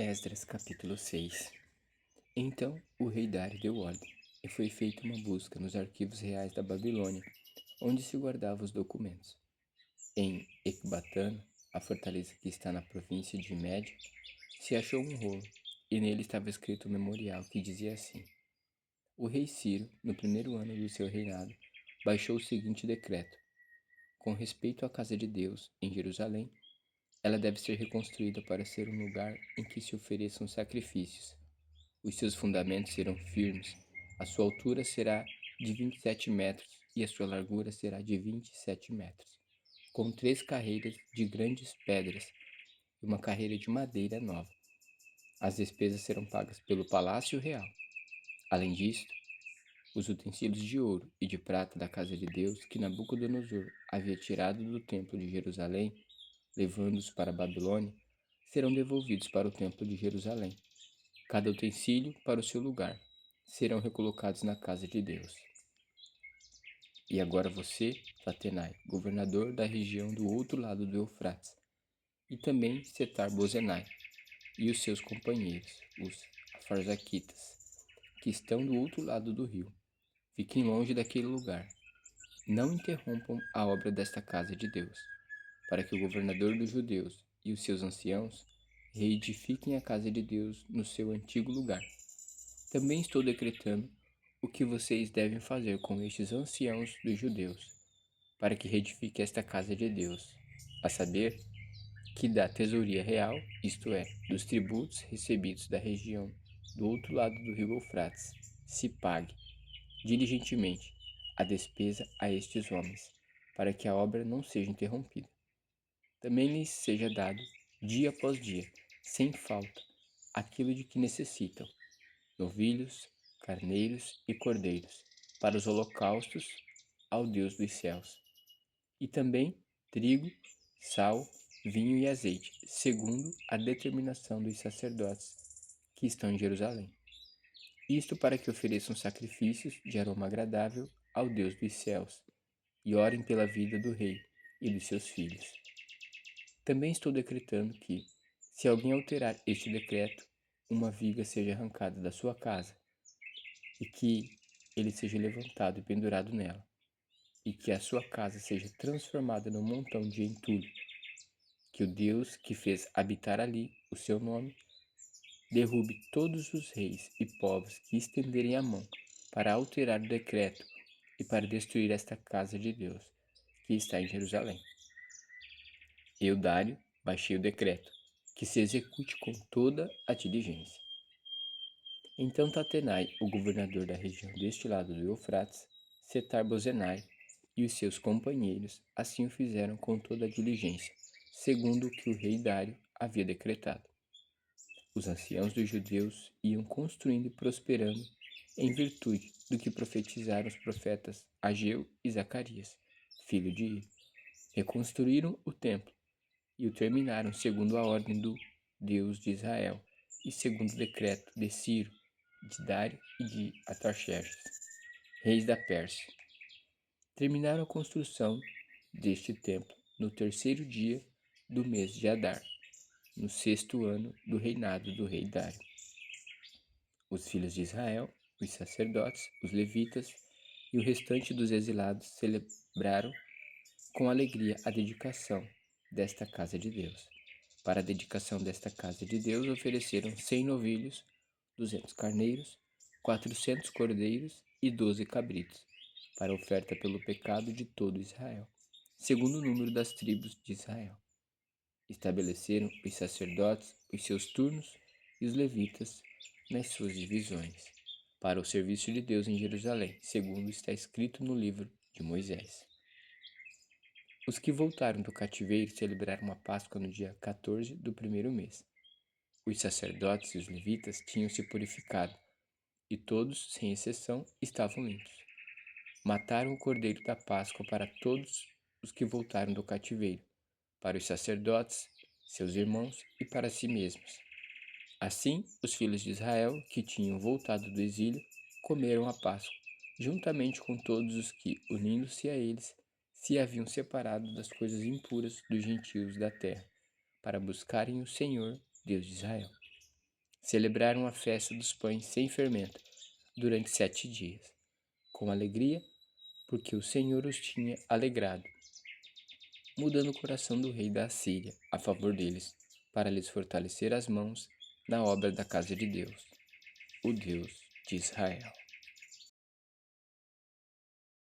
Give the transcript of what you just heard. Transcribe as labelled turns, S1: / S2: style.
S1: Esdras capítulo 6. Então o rei Dário deu ordem, e foi feita uma busca nos arquivos reais da Babilônia, onde se guardavam os documentos. Em Ecbatana, a fortaleza que está na província de Média, se achou um rolo, e nele estava escrito um memorial que dizia assim: O rei Ciro, no primeiro ano do seu reinado, baixou o seguinte decreto: com respeito à casa de Deus, em Jerusalém, ela deve ser reconstruída para ser um lugar em que se ofereçam sacrifícios. Os seus fundamentos serão firmes, a sua altura será de 27 metros e a sua largura será de 27 metros, com 3 carreiras de grandes pedras e uma carreira de madeira nova. As despesas serão pagas pelo Palácio Real. Além disso, os utensílios de ouro e de prata da casa de Deus que Nabucodonosor havia tirado do templo de Jerusalém, levando-os para a Babilônia, serão devolvidos para o templo de Jerusalém, cada utensílio para o seu lugar, serão recolocados na casa de Deus. E agora você, Tatenai, governador da região do outro lado do Eufrates, e também Setar-Bozenai, e os seus companheiros, os Afarzaquitas, que estão do outro lado do rio. Fiquem longe daquele lugar. Não interrompam a obra desta casa de Deus, para que o governador dos judeus e os seus anciãos reedifiquem a casa de Deus no seu antigo lugar. Também estou decretando o que vocês devem fazer com estes anciãos dos judeus, para que reedifique esta casa de Deus, a saber, que da tesouria real, isto é, dos tributos recebidos da região do outro lado do rio Eufrates, se pague, diligentemente, a despesa a estes homens, para que a obra não seja interrompida. Também lhes seja dado, dia após dia, sem falta, aquilo de que necessitam: novilhos, carneiros e cordeiros, para os holocaustos ao Deus dos céus. E também trigo, sal, vinho e azeite, segundo a determinação dos sacerdotes que estão em Jerusalém. Isto para que ofereçam sacrifícios de aroma agradável ao Deus dos céus e orem pela vida do rei e dos seus filhos. Também estou decretando que, se alguém alterar este decreto, uma viga seja arrancada da sua casa e que ele seja levantado e pendurado nela, e que a sua casa seja transformada num montão de entulho, que o Deus que fez habitar ali o seu nome derrube todos os reis e povos que estenderem a mão para alterar o decreto e para destruir esta casa de Deus, que está em Jerusalém. Eu, Dário, baixei o decreto, que se execute com toda a diligência. Então Tatenai, o governador da região deste lado do Eufrates, Setar-Bozenai e os seus companheiros assim o fizeram com toda a diligência, segundo o que o rei Dário havia decretado. Os anciãos dos judeus iam construindo e prosperando em virtude do que profetizaram os profetas Ageu e Zacarias, filho de Ir. Reconstruíram o templo e o terminaram segundo a ordem do Deus de Israel e segundo o decreto de Ciro, de Dário e de Artaxerxes, reis da Pérsia. Terminaram a construção deste templo no terceiro dia do mês de Adar, no 6º ano do reinado do rei Dário. Os filhos de Israel, os sacerdotes, os levitas e o restante dos exilados celebraram com alegria a dedicação desta casa de Deus. Para a dedicação desta casa de Deus ofereceram 100 novilhos, 200 carneiros, 400 cordeiros e 12 cabritos, para oferta pelo pecado de todo Israel, segundo o número das tribos de Israel. Estabeleceram os sacerdotes os seus turnos e os levitas nas suas divisões, para o serviço de Deus em Jerusalém, segundo está escrito no livro de Moisés. Os que voltaram do cativeiro celebraram a Páscoa no dia 14 do primeiro mês. Os sacerdotes e os levitas tinham se purificado, e todos, sem exceção, estavam limpos. Mataram o cordeiro da Páscoa para todos os que voltaram do cativeiro, para os sacerdotes, seus irmãos e para si mesmos. Assim, os filhos de Israel, que tinham voltado do exílio, comeram a Páscoa, juntamente com todos os que, unindo-se a eles, se haviam separado das coisas impuras dos gentios da terra, para buscarem o Senhor, Deus de Israel. celebraram a festa dos pães sem fermento durante 7 dias, com alegria, porque o Senhor os tinha alegrado, mudando o coração do rei da Assíria a favor deles, para lhes fortalecer as mãos na obra da casa de Deus, o Deus de Israel.